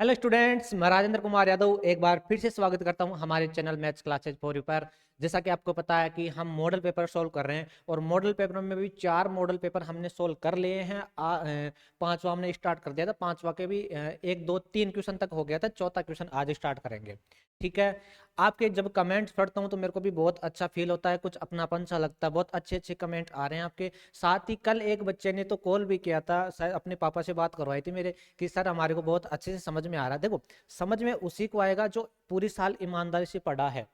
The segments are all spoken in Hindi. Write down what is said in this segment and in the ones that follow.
हेलो स्टूडेंट्स, मैं राजेंद्र कुमार यादव एक बार फिर से स्वागत करता हूं हमारे channel maths classes for you पर। जैसा कि आपको पता है कि हम मॉडल पेपर सॉल्व कर रहे हैं और मॉडल पेपर में भी 4 मॉडल पेपर हमने सॉल्व कर लिए हैं। पांचवा हमने स्टार्ट कर दिया था, पांचवा के भी 1 2 3 क्वेश्चन तक हो गया था, चौथा क्वेश्चन आज स्टार्ट करेंगे। ठीक है। आपके जब कमेंट्स पढ़ता हूं तो मेरे को भी बहुत अच्छा फील होता है, कुछ अपनापन सा लगता है। बहुत अच्छे अच्छे कमेंट आ रहे हैं आपके। साथ ही कल एक बच्चे ने तो कॉल भी किया था, शायद अपने पापा से बात करवाई थी मेरे, कि सर हमारे को बहुत अच्छे से समझ में आ रहा है। देखो, समझ में उसी को आएगा जो पूरी साल ईमानदारी से पढ़ा है,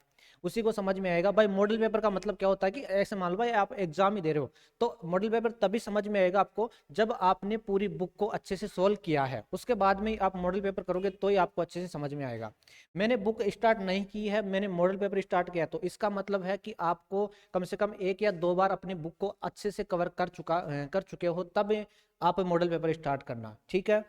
उसी को समझ में आएगा। भाई मॉडल पेपर का मतलब क्या होता है कि ऐसे मान लो भाई आप एग्जाम ही दे रहे हो, तो मॉडल पेपर तभी समझ में आएगा आपको जब आपने पूरी बुक को अच्छे से सोल्व किया है। उसके बाद में आप मॉडल पेपर करोगे तो ही आपको अच्छे से समझ में आएगा। मैंने बुक स्टार्ट नहीं की है, मैंने मॉडल पेपर स्टार्ट किया, तो इसका मतलब है कि आपको कम से कम 1 या 2 बार अपनी बुक को अच्छे से कवर कर चुके हो, तब आप मॉडल पेपर स्टार्ट करना। ठीक है।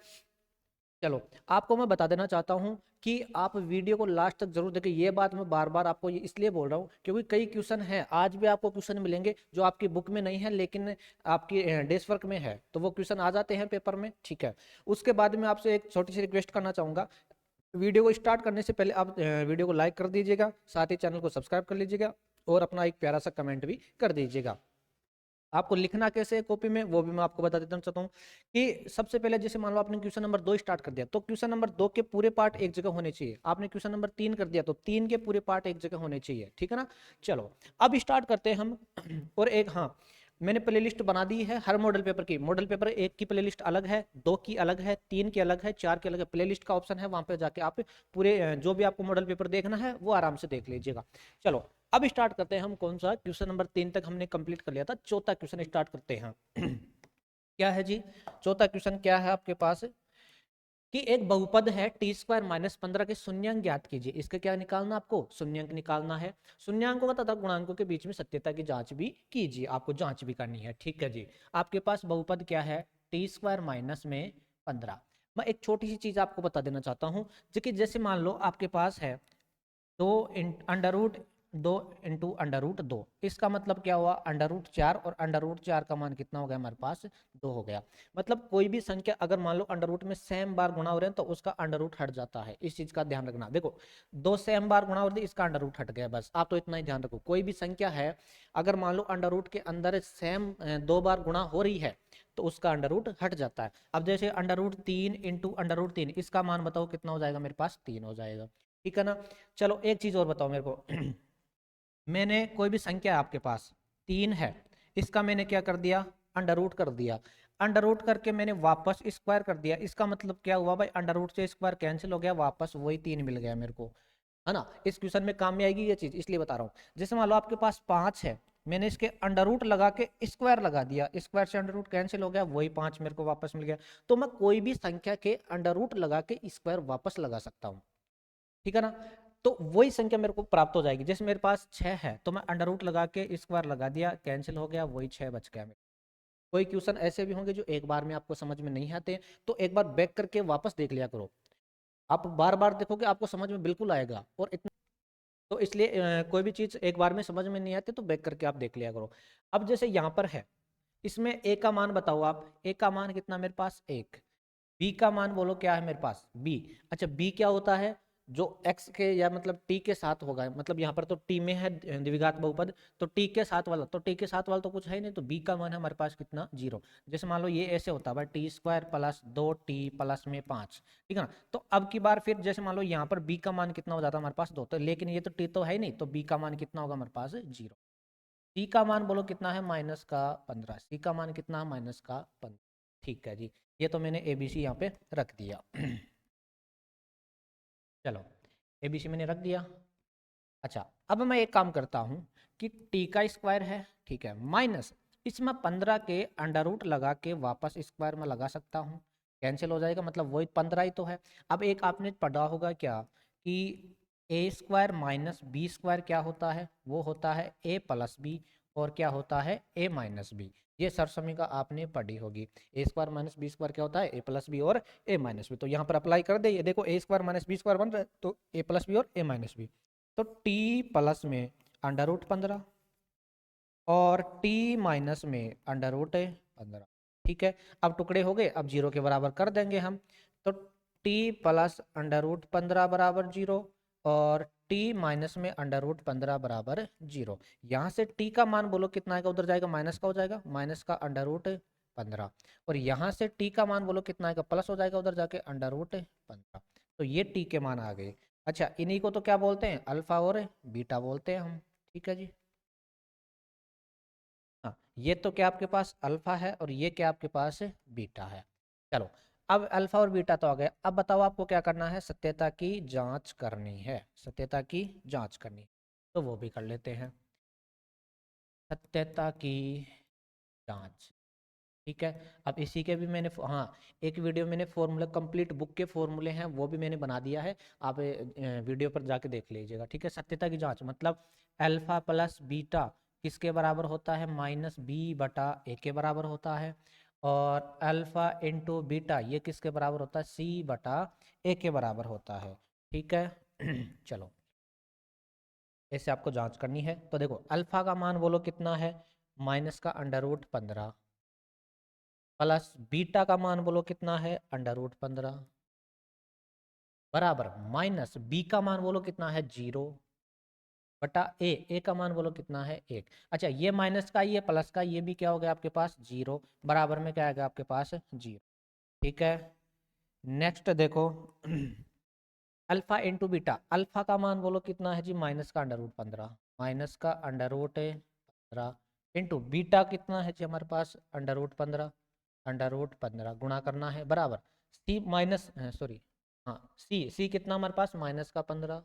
चलो, आपको मैं बता देना चाहता हूं कि आप वीडियो को लास्ट तक जरूर देखें। ये बात मैं बार बार आपको ये इसलिए बोल रहा हूं क्योंकि कई क्वेश्चन हैं, आज भी आपको क्वेश्चन मिलेंगे जो आपकी बुक में नहीं है लेकिन आपकी डेस्क वर्क में है, तो वो क्वेश्चन आ जाते हैं पेपर में। ठीक है। उसके बाद में आपसे एक छोटी सी रिक्वेस्ट करना चाहूंगा। वीडियो को स्टार्ट करने से पहले आप वीडियो को लाइक कर दीजिएगा, साथ ही चैनल को सब्सक्राइब कर लीजिएगा और अपना एक प्यारा सा कमेंट भी कर दीजिएगा। आपको लिखना कैसे है कॉपी में वो भी मैं आपको बता देना चाहता हूँ कि सबसे पहले जैसे मान लो आपने क्वेश्चन नंबर 2 स्टार्ट कर दिया, तो क्वेश्चन नंबर 2 के पूरे पार्ट एक जगह होने चाहिए। आपने क्वेश्चन नंबर 3 कर दिया तो 3 के पूरे पार्ट एक जगह होने चाहिए। ठीक है ना। चलो, अब स्टार्ट करते हैं हम। और एक, हाँ, मैंने प्लेलिस्ट बना दी है हर मॉडल पेपर की। मॉडल पेपर 1 की प्लेलिस्ट अलग है, 2 की अलग है, 3 की अलग है, 4 की अलग है। प्लेलिस्ट का ऑप्शन है, वहां पे जाके आप पूरे जो भी आपको मॉडल पेपर देखना है वो आराम से देख लीजिएगा। चलो, अब स्टार्ट करते हैं हम। कौन सा क्वेश्चन नंबर 3 तक हमने कंप्लीट कर लिया था, चौथा क्वेश्चन स्टार्ट करते हैं। क्या है जी? चौथा क्वेश्चन क्या है आपके पास कि एक बहुपद है t² - 15 के शून्यंक ज्ञात कीजिए। इसका क्या निकालना, आपको शून्यंक निकालना है। शून्यंकों का तथा गुणांकों के बीच में सत्यता की जांच भी कीजिए, आपको जांच भी करनी है। ठीक है जी। आपके पास बहुपद क्या है? t² - 15। मैं एक छोटी सी चीज आपको बता देना चाहता हूँ, जो कि जैसे मान लो आपके पास है 2 × 2 इसका मतलब क्या हुआ? √4, और √4 का मान कितना हो गया हमारे पास? 2 हो गया। मतलब कोई भी संख्या अगर मान लो अंडर रूट में सेम बार गुणा हो रहे हैं तो उसका अंडर रूट हट जाता है। इस चीज का ध्यान रखना। देखो, 2 सेम बार गुणा हो रही है, इसका अंडर रूट हट गया, बस आप तो इतना ही ध्यान रखो। कोई भी संख्या है, अगर मान लो अंडर रूट के अंदर सेम 2 बार गुणा हो रही है तो उसका अंडर रूट हट जाता है। अब जैसे √3 × √3, इसका मान बताओ कितना हो जाएगा मेरे पास? 3 हो जाएगा। ठीक है ना। चलो, एक चीज और बताओ मेरे को। मैंने कोई भी संख्या आपके पास 3 है, इसका मैंने क्या कर दिया? अंडर रूट कर दिया। अंडर रूट करके मैंने वापस स्क्वायर कर दिया। इसका मतलब क्या हुआ भाई? अंडर रूट से स्क्वायर कैंसिल हो गया, वापस वही 3 मिल गया मेरे को, है ना। इस क्वेश्चन में काम में आएगी ये चीज, इसलिए बता रहा हूँ। जैसे मान लो आपके पास 5 है, मैंने इसके अंडर रूट लगा के स्क्वायर लगा दिया, स्क्वायर से अंडर रूट कैंसिल हो गया, वही 5 मेरे को वापस मिल गया। तो मैं कोई भी संख्या के अंडर रूट लगा के स्क्वायर वापस लगा सकता हूँ। ठीक है ना। तो वही संख्या मेरे को प्राप्त हो जाएगी। जैसे मेरे पास 6 है तो मैं अंडर रूट लगा के स्क्वायर लगा दिया, कैंसिल हो गया, वही 6 बच गया मेरे। कोई क्वेश्चन ऐसे भी होंगे जो एक बार में आपको समझ में नहीं आते, तो एक बार बैक करके वापस देख लिया करो। आप बार बार देखोगे आपको समझ में बिल्कुल आएगा। और इतना तो इसलिए कोई भी चीज एक बार में समझ में नहीं आती तो बैक करके आप देख लिया करो। अब जैसे यहाँ पर है, इसमें ए का मान बताओ आप। ए का मान कितना मेरे पास? 1। बी का मान बोलो क्या है मेरे पास? बी। अच्छा, बी क्या होता है? जो एक्स के या मतलब टी के साथ होगा, मतलब यहाँ पर तो टी में है द्विघात बहुपद, तो टी के साथ वाला, तो टी के साथ वाला तो कुछ है ही नहीं, तो बी का मान है हमारे पास कितना? 0। जैसे मान लो ये ऐसे होता है t² + 2t + 5। ठीक है ना। तो अब की बार फिर जैसे मान लो यहाँ पर बी का मान कितना हो जाता है हमारे पास? 2। तो लेकिन ये तो टी तो है ही नहीं, तो बी का मान कितना होगा हमारे पास? 0। सी का मान बोलो कितना है? -15। सी का मान कितना है? -15। ठीक है जी। ये तो मैंने एबीसी यहाँ पे रख दिया। चलो, एबीसी मैंने रख दिया। अच्छा, अब मैं एक काम करता हूँ कि टी का स्क्वायर है, ठीक है, माइनस इसमें 15 के अंडर रूट लगा के वापस स्क्वायर में लगा सकता हूँ, कैंसिल हो जाएगा, मतलब वही 15 ही तो है। अब एक आपने पढ़ा होगा क्या कि a² - b² क्या होता है? वो होता है a + b, और क्या होता है? a - b। ये सरसमी का आपने पढ़ी होगी। a² - b² क्या होता है? a + b और a - b। तो यहाँ पर अप्लाई कर दे, ये देखो a² - b² बन रहा है, तो a + b और a - b। तो t प्लस में अंडर रूट 15 और t माइनस में अंडर रूट 15। ठीक है। अब टुकड़े हो गए, अब 0 के बराबर कर देंगे हम। तो टी प्लस अंडर रूट 15 बराबर 0 और टी माइनस में अंडर रूट 15 बराबर 0। यहाँ से टी का मान बोलो कितना आएगा, उधर जाएगा माइनस का हो जाएगा, माइनस का अंडर रूट 15। और यहाँ से टी का मान बोलो कितना आएगा, प्लस हो जाएगा, उधर जाके अंडर रूट 15। तो ये टी के मान आ गए। अच्छा, इन्हीं को तो क्या बोलते हैं, अल्फा और बीटा बोलते हैं हम। ठीक है जी। हाँ, ये तो क्या आपके पास अल्फा है और ये क्या आपके पास बीटा है। चलो, अब अल्फा और बीटा तो आ गया। अब बताओ आपको क्या करना है, सत्यता की जांच करनी है, सत्यता की जांच करनी। तो वो भी कर लेते हैं, सत्यता की जांच। ठीक है। अब इसी के भी मैंने हाँ, एक वीडियो मैंने फॉर्मूला कंप्लीट बुक के फॉर्मूले हैं वो भी मैंने बना दिया है, आप वीडियो पर जाके देख लीजिएगा। ठीक है। सत्यता की जांच मतलब अल्फा प्लस बीटा किसके बराबर होता है, माइनस बी बटा ए के बराबर होता है। और अल्फा इंटू बीटा ये किसके बराबर होता है, सी बटा ए के बराबर होता है। ठीक है। चलो, ऐसे आपको जांच करनी है। तो देखो अल्फा का मान बोलो कितना है, माइनस का अंडर रूट 15 प्लस बीटा का मान बोलो कितना है, अंडर रूट 15 बराबर माइनस बी का मान बोलो कितना है, 0 बटा ए का मान बोलो कितना है, 1। अच्छा, ये माइनस का ये प्लस का ये भी क्या हो गया आपके पास, 0 बराबर में क्या आएगा आपके पास, 0। ठीक है। नेक्स्ट देखो अल्फा इंटू बीटा, अल्फा का मान बोलो कितना है जी, माइनस का अंडर रूट 15, माइनस का अंडर रूट 15 इंटू बीटा कितना है जी हमारे पास, अंडर रूट 15, अंडर रूट 15 गुणा करना है बराबर सी माइनस सॉरी हाँ सी कितना हमारे पास, माइनस का 15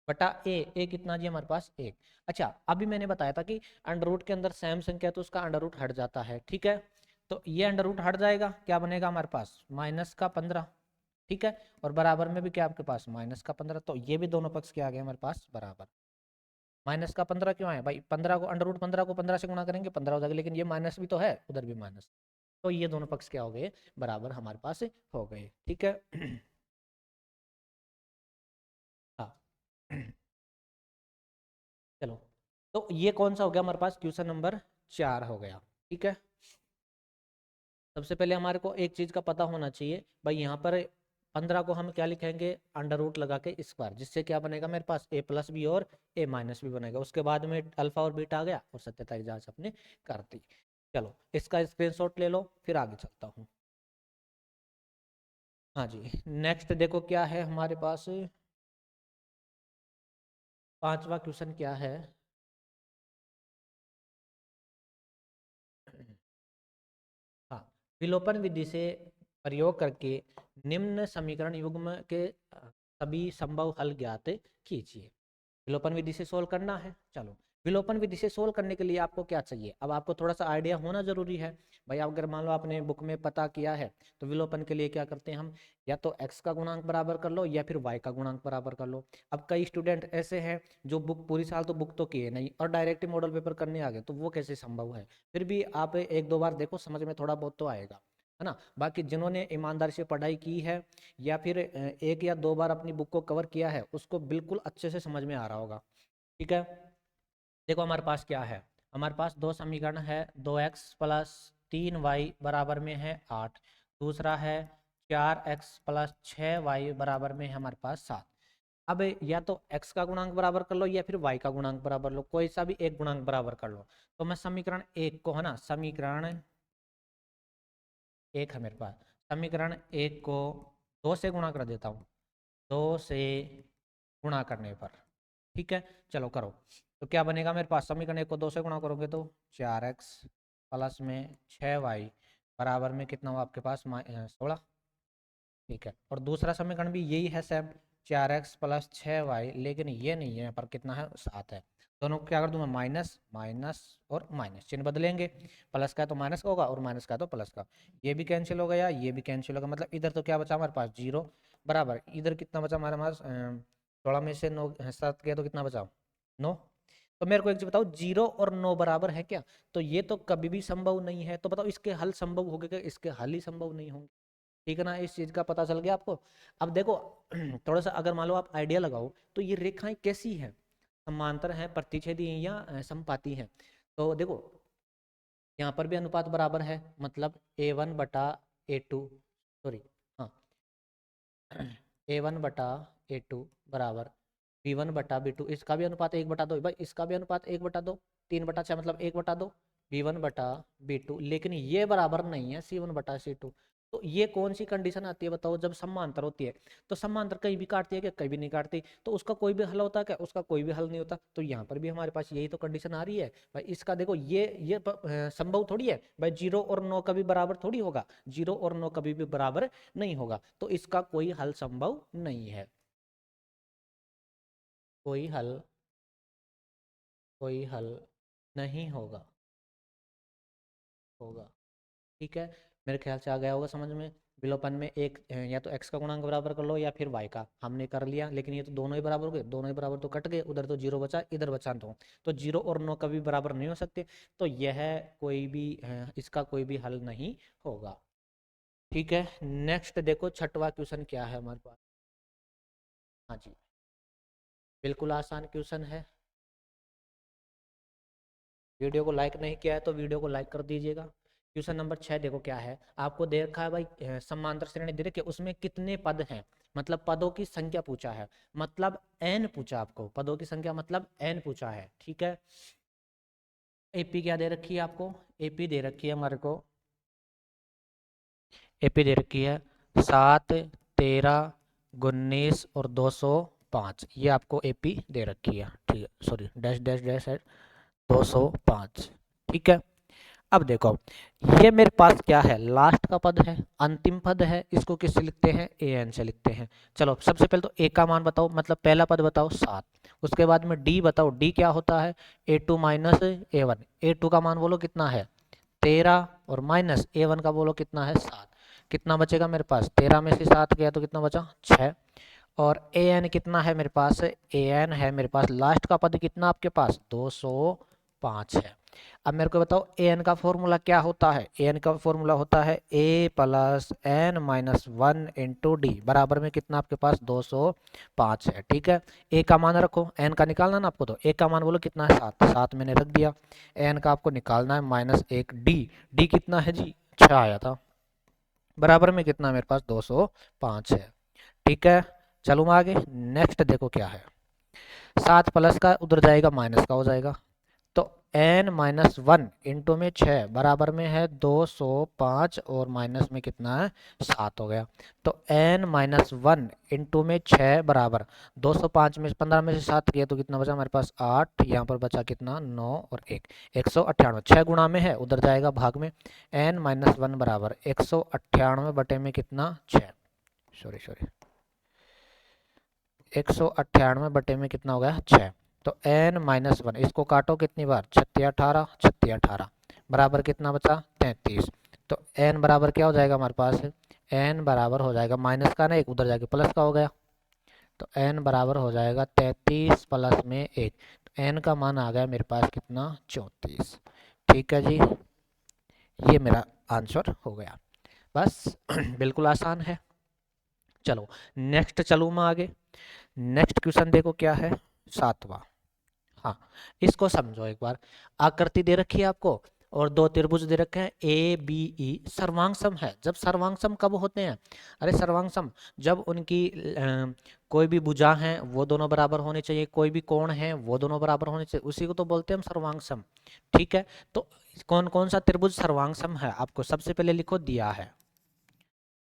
बटा ए कितना जी हमारे पास, 1। अच्छा, अभी मैंने बताया था कि अंडर रूट के अंदर सेम संख्या तो उसका अंडर रूट हट जाता है। ठीक है। तो ये अंडर रूट हट जाएगा, क्या बनेगा हमारे पास, माइनस का 15। ठीक है। और बराबर में भी क्या आपके पास, माइनस का 15। तो ये भी दोनों पक्ष क्या आ गए हमारे पास बराबर। माइनस का 15 क्यों आए भाई, 15 को अंडर रूट 15 को 15 से गुणा करेंगे 15 हो जाएगा, लेकिन ये माइनस भी तो है, उधर भी माइनस। तो ये दोनों पक्ष क्या हो गए, बराबर हमारे पास हो गए। ठीक है। हाँ। चलो, तो ये कौन सा हो गया हमारे पास, क्वेश्चन नंबर 4 हो गया। ठीक है। सबसे पहले हमारे को एक चीज का पता होना चाहिए भाई, यहाँ पर 15 को हम क्या लिखेंगे, अंडर रूट लगा के स्क्वायर, जिससे क्या बनेगा मेरे पास, ए प्लस बी और ए माइनस बी बनेगा। उसके बाद में अल्फा और बीटा आ गया और सत्यता की जांच अपने कर दी। चलो, इसका स्क्रीनशॉट ले लो, फिर आगे चलता हूँ। हाँ जी, नेक्स्ट देखो क्या है हमारे पास, पांचवा क्वेश्चन क्या है। हाँ, विलोपन विधि से प्रयोग करके निम्न समीकरण युग्म के सभी संभव हल ज्ञात कीजिए। विलोपन विधि से सोल्व करना है। चलो, विलोपन विधि से सोल्व करने के लिए आपको क्या चाहिए, अब आपको थोड़ा सा आइडिया होना जरूरी है भाई। आप अगर मान लो आपने बुक में पता किया है, तो विलोपन के लिए क्या करते हैं हम, या तो x का गुणांक बराबर कर लो या फिर y का गुणांक बराबर कर लो। अब कई स्टूडेंट ऐसे हैं जो बुक पूरी साल तो बुक तो किए नहीं और डायरेक्ट मॉडल पेपर करने आ गए, तो वो कैसे संभव है। फिर भी आप एक दो बार देखो, समझ में थोड़ा बहुत तो आएगा, है ना। बाकी जिन्होंने ईमानदारी से पढ़ाई की है या फिर एक या दो बार अपनी बुक को कवर किया है, उसको बिल्कुल अच्छे से समझ में आ रहा होगा। ठीक है। देखो हमारे पास क्या है, हमारे पास दो समीकरण है, 2x प्लस 3y बराबर में है 8, दूसरा है 4x प्लस 6y बराबर में है हमारे पास 7। अब या तो x का गुणांक बराबर कर लो या फिर y का गुणांक बराबर लो, कोई सा भी एक गुणांक बराबर कर लो। तो मैं समीकरण एक को, है ना, समीकरण एक है मेरे पास, समीकरण एक को 2 से गुणा कर देता हूँ, 2 से गुणा करने पर। ठीक है। चलो करो, तो क्या बनेगा मेरे पास, समीकरण एक को 2 से गुणा करोगे तो 4x प्लस में 6y बराबर में कितना हुआ आपके पास, 16। ठीक है। और दूसरा समीकरण भी यही है सेम, 4x प्लस 6y, लेकिन ये नहीं है, यहाँ पर कितना है, 7 है। दोनों को क्या कर दूँ मैं, माइनस माइनस और माइनस, चिन्ह बदलेंगे, प्लस का है तो माइनस का होगा और माइनस का है तो प्लस का। ये भी कैंसिल हो गया, ये भी कैंसिल होगा, मतलब इधर तो क्या बचा हमारे पास, 0 बराबर, इधर कितना बचा हमारे पास, 16 में से 9 7 गया तो कितना बचा, 9। तो मेरे को एक चीज बताओ, 0 और 9 बराबर है क्या, तो ये तो कभी भी संभव नहीं है। तो बताओ इसके हल संभव होंगे क्या, इसके हल ही संभव नहीं होंगे। ठीक है ना, इस चीज का पता चल गया आपको। अब देखो थोड़ा सा अगर मान लो आप आइडिया लगाओ, तो ये रेखाएं कैसी हैं, समांतर हैं, प्रतिच्छेदी हैं या समपाती हैं। तो देखो यहाँ पर भी अनुपात बराबर है, मतलब A1 बटा A2, सॉरी हाँ A1 बटा A2 बराबर B1 बटा B2, इसका भी अनुपात 1/2 भाई, इसका भी अनुपात 1/2, 3/6 मतलब 1/2 B1 बटा B2, लेकिन ये बराबर नहीं है C1 बटा C2। तो ये कौन सी कंडीशन आती है बताओ, जब समांतर होती है। तो समांतर कहीं भी काटती है क्या, कहीं भी नहीं काटती, तो उसका कोई भी हल होता है क्या, उसका कोई भी हल नहीं होता। तो यहाँ पर भी हमारे पास यही तो कंडीशन आ रही है भाई। इसका देखो ये संभव थोड़ी है भाई, 0 और 9 कभी बराबर थोड़ी होगा, 0 और 9 कभी भी बराबर नहीं होगा, तो इसका कोई हल संभव नहीं है। कोई हल, कोई हल नहीं होगा, होगा। ठीक है, मेरे ख्याल से आ गया होगा समझ में। विलोपन में एक या तो x का गुणांक बराबर कर लो या फिर y का, हमने कर लिया, लेकिन ये तो दोनों ही बराबर हो गए, दोनों ही बराबर तो कट गए, उधर तो 0 बचा, इधर बचा दो, तो 0 और 9 कभी बराबर नहीं हो सकते, तो यह कोई भी इसका कोई भी हल नहीं होगा। ठीक है, नेक्स्ट देखो छठवां क्वेश्चन क्या है हमारे पास। हाँ जी, बिल्कुल आसान क्वेश्चन है। वीडियो को लाइक नहीं किया है तो वीडियो को लाइक कर दीजिएगा। क्वेश्चन नंबर 6 देखो क्या है, आपको दे रखा है भाई समांतर श्रेणी दे रखी है, उसमें कितने पद हैं, मतलब पदों की संख्या पूछा है, मतलब n पूछा आपको, पदों की संख्या मतलब n पूछा है। ठीक है, एपी क्या दे रखी है आपको, एपी दे रखी है हमारे को, एपी दे रखी है 7, 13, 19 और 205, ये आपको एपी दे रखी है। ठीक है, सॉरी डैश डैश डैश है 205। ठीक है, अब देखो ये मेरे पास क्या है, लास्ट का पद है, अंतिम पद है, इसको किससे लिखते हैं, ए एन से लिखते हैं। चलो सबसे पहले तो ए का मान बताओ, मतलब पहला पद बताओ 7, उसके बाद में डी बताओ, डी क्या होता है, A2 माइनस A1, A2 का मान बोलो कितना है 13, और माइनस A1 का बोलो कितना है 7, कितना बचेगा मेरे पास, 13 में से 7 गया तो कितना बचा 6, और ए एन कितना है मेरे पास, ए एन है मेरे पास लास्ट का पद कितना आपके पास 205 है। अब मेरे को बताओ ए एन का फॉर्मूला क्या होता है, ए एन का फॉर्मूला होता है a plus n minus 1 into d, बराबर में कितना आपके पास 205 है। ठीक है, ए का मान रखो, एन का निकालना ना आपको, तो ए का मान बोलो कितना है 7, 7 मैंने रख दिया, एन का आपको निकालना है माइनस 1 डी, डी कितना है जी 6 आया था, बराबर में कितना मेरे पास 205 है। ठीक है, चलो आगे नेक्स्ट देखो क्या है, 7 प्लस का उधर जाएगा माइनस का हो जाएगा, तो n माइनस 1 इंटू में 6 बराबर में है 205, और माइनस में कितना है 7 हो गया, तो n माइनस 1 इंटू में 6 बराबर 205 में 15 में से 7 किया तो कितना बचा हमारे पास 8, यहाँ पर बचा कितना 9 और 1, 198, 6 गुणा में है उधर जाएगा भाग में, n माइनस 1 बराबर 198 बटे में कितना 6, सॉरी सॉरी 198 बटे में कितना हो गया 6, तो n माइनस 1 इसको काटो कितनी बार 36 18 36 18 बराबर कितना बचा 33, तो n बराबर क्या हो जाएगा हमारे पास, n बराबर हो जाएगा माइनस का ना एक उधर जाके प्लस का हो गया, तो n बराबर हो जाएगा 33 प्लस में 1, तो n का मान आ गया मेरे पास कितना 34। ठीक है जी, ये मेरा आंसर हो गया, बस बिल्कुल आसान है। चलो नेक्स्ट चलूँ मैं आगे, नेक्स्ट क्वेश्चन देखो क्या है 7वां। हाँ, इसको समझो एक बार, आकृति दे रखी है आपको और दो त्रिभुज दे रखे हैं ए बी ई, सर्वांग सम है। जब सर्वांग सम कब होते हैं, अरे सर्वांग सम जब उनकी कोई भी भुजा है वो दोनों बराबर होने चाहिए, कोई भी कोण है वो दोनों बराबर होने चाहिए, उसी को तो बोलते हैं हम सर्वांग सम। ठीक है, तो कौन कौन सा त्रिभुज सर्वांग सम है, आपको सबसे पहले लिखो दिया है,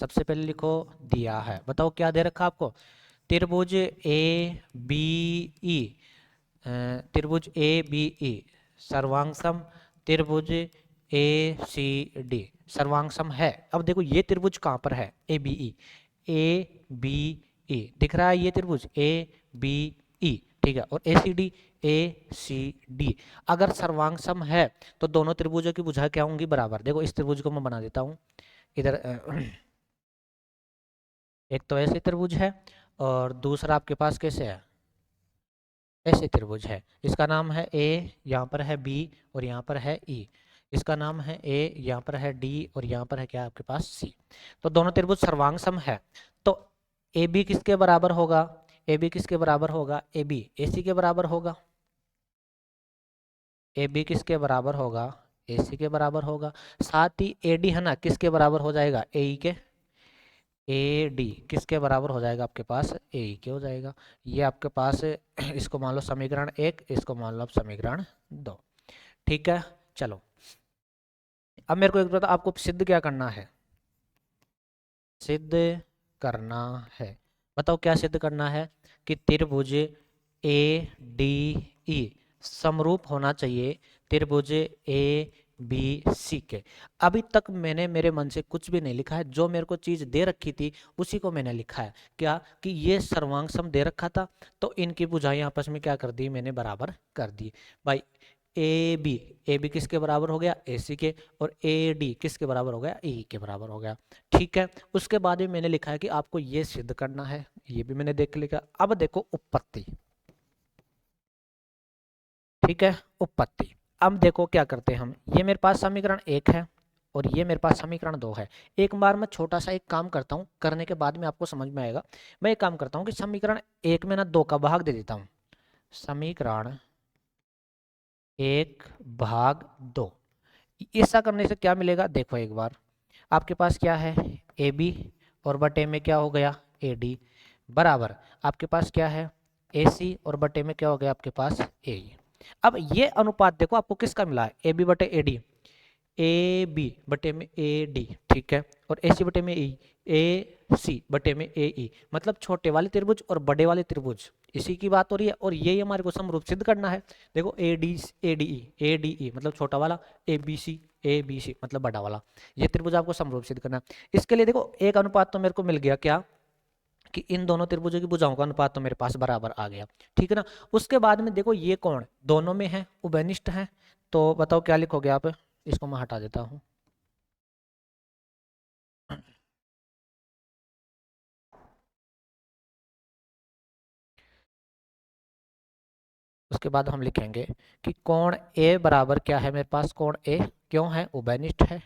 सबसे पहले लिखो दिया है, बताओ क्या दे रखा आपको, त्रिभुज ए बी ई, त्रिभुज ए बी ई सर्वांग सम, त्रिभुज ए सी डी सर्वांग सम है। अब देखो ये त्रिभुज कहाँ पर है, A B E, A B E दिख रहा है ये त्रिभुज ए बी ई, ठीक है, और ए सी डी, ए सी डी अगर सर्वांग सम है तो दोनों त्रिभुजों की भुजा क्या होंगी बराबर। देखो इस त्रिभुज को मैं बना देता हूँ इधर, एक तो ऐसे त्रिभुज है और दूसरा आपके पास कैसे है, ऐसे त्रिभुज है, इसका नाम है ए, यहाँ पर है बी और यहाँ पर है ई, इसका नाम है ए, यहाँ पर है डी और यहाँ पर है क्या आपके पास सी, तो दोनों त्रिभुज सर्वांग सम है। तो ए बी किसके बराबर होगा, ए बी किसके बराबर होगा, ए बी ए सी के बराबर होगा, ए बी किसके बराबर होगा, ए सी के बराबर होगा, साथ ही ए डी है ना किसके बराबर हो जाएगा, ए ई के, ए डी किसके बराबर हो जाएगा आपके पास, ए के हो जाएगा। ये आपके पास इसको मान लो समीकरण 1, इसको मान लो आप समीकरण 2। ठीक है, चलो अब मेरे को एक बात आपको सिद्ध क्या करना है, सिद्ध करना है। बताओ क्या सिद्ध करना है, कि त्रिभुज ए डी ई समरूप होना चाहिए त्रिभुज ए बी सी के। अभी तक मैंने मेरे मन से कुछ भी नहीं लिखा है, जो मेरे को चीज दे रखी थी उसी को मैंने लिखा है। क्या कि ये सर्वांग सम दे रखा था, तो इनकी भुजाएं आपस में क्या कर दी मैंने, बराबर कर दी भाई। ए बी किसके बराबर हो गया, ए सी के, और ए डी किसके बराबर हो गया, ई के बराबर हो गया। ठीक है, उसके बाद में मैंने लिखा है कि आपको ये सिद्ध करना है, ये भी मैंने देख लिखा। अब देखो उत्पत्ति, ठीक है, उत्पत्ति। अब देखो क्या करते हैं हम, ये मेरे पास समीकरण 1 है और ये मेरे पास समीकरण 2 है। एक बार मैं छोटा सा एक काम करता हूँ, करने के बाद में आपको समझ में आएगा। मैं एक काम करता हूँ कि समीकरण 1 में ना 2 का भाग दे देता हूँ, समीकरण 1/2। ऐसा करने से क्या मिलेगा, देखो एक बार आपके पास क्या है, ए बी और बटे में क्या हो गया, ए डी, बराबर आपके पास क्या है, ए सी और बटे में क्या हो गया आपके पास, ए। अब ये अनुपात देखो आपको किसका मिला है, ए बी बटे ए डी, ए बी बटे में ए डी, ठीक है, और ए सी बटे में ई, ए सी बटे में ए ई, मतलब छोटे वाले त्रिभुज और बड़े वाले त्रिभुज, इसी की बात हो रही है। और ये हमारे को समरूप सिद्ध करना है। देखो A D A D E मतलब छोटा वाला, ए बी सी मतलब बड़ा वाला, ये त्रिभुज आपको समरूप सिद्ध करना है। इसके लिए देखो एक अनुपात तो मेरे को मिल गया, क्या कि इन दोनों त्रिभुजों की भुजाओं का अनुपात तो मेरे पास बराबर आ गया, ठीक है ना। उसके बाद में देखो ये कोण दोनों में है, उभयनिष्ठ है, तो बताओ क्या लिखोगे आप, इसको मैं हटा देता हूं। उसके बाद हम लिखेंगे कि कोण ए बराबर क्या है, मेरे पास कोण ए क्यों है, उभयनिष्ठ है,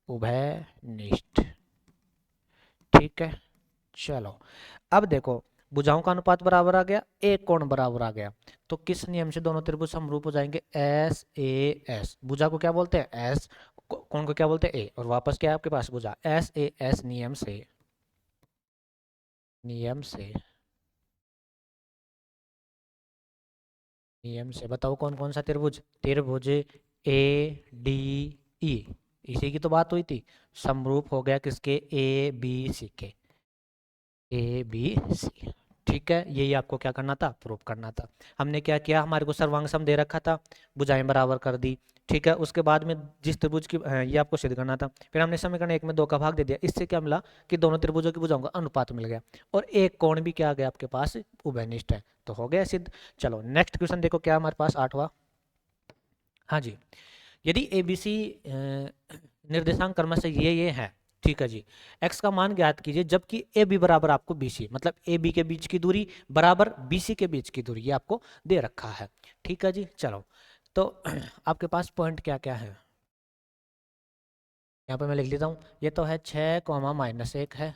उभयनिष्ठ, ठीक है। चलो अब देखो भुजाओं का अनुपात बराबर आ गया, एक कोण बराबर आ गया, तो किस नियम से दोनों त्रिभुज समरूप हो जाएंगे, एस ए एस। भुजा को क्या बोलते हैं, एस, कोण को क्या बोलते हैं, ए, और वापस क्या है आपके पास भुजा, एस ए एस नियम से, नियम से, नियम से बताओ कौन कौन सा त्रिभुज, त्रिभुज ए डी ई, इसी की तो बात हुई थी, समरूप हो गया किसके, ए बी सी के, ए बी सी, ठीक है। यही आपको क्या करना था, प्रूव करना था। हमने क्या किया, हमारे को सर्वांग सम दे रखा था, भुजाएं बराबर कर दी, ठीक है। उसके बाद में जिस त्रिभुज की ये आपको सिद्ध करना था, फिर हमने समीकरण 1 में 2 का भाग दे दिया। इससे क्या मिला कि दोनों त्रिभुजों की भुजाओं का अनुपात मिल गया, और एक कोण भी क्या आ गया आपके पास, उभयनिष्ठ है, तो हो गया सिद्ध। चलो नेक्स्ट क्वेश्चन देखो क्या हमारे पास 8वां। हाँ जी, यदि एबीसी निर्देशांक क्रम से ये है, ठीक है जी, x का मान ज्ञात कीजिए जबकि ए बी बराबर आपको BC, मतलब ए बी के बीच की दूरी बराबर BC के बीच की दूरी, ये आपको दे रखा है, ठीक है जी। चलो तो आपके पास पॉइंट क्या क्या है, यहाँ पे मैं लिख लेता हूँ। ये तो है 6, -1 है,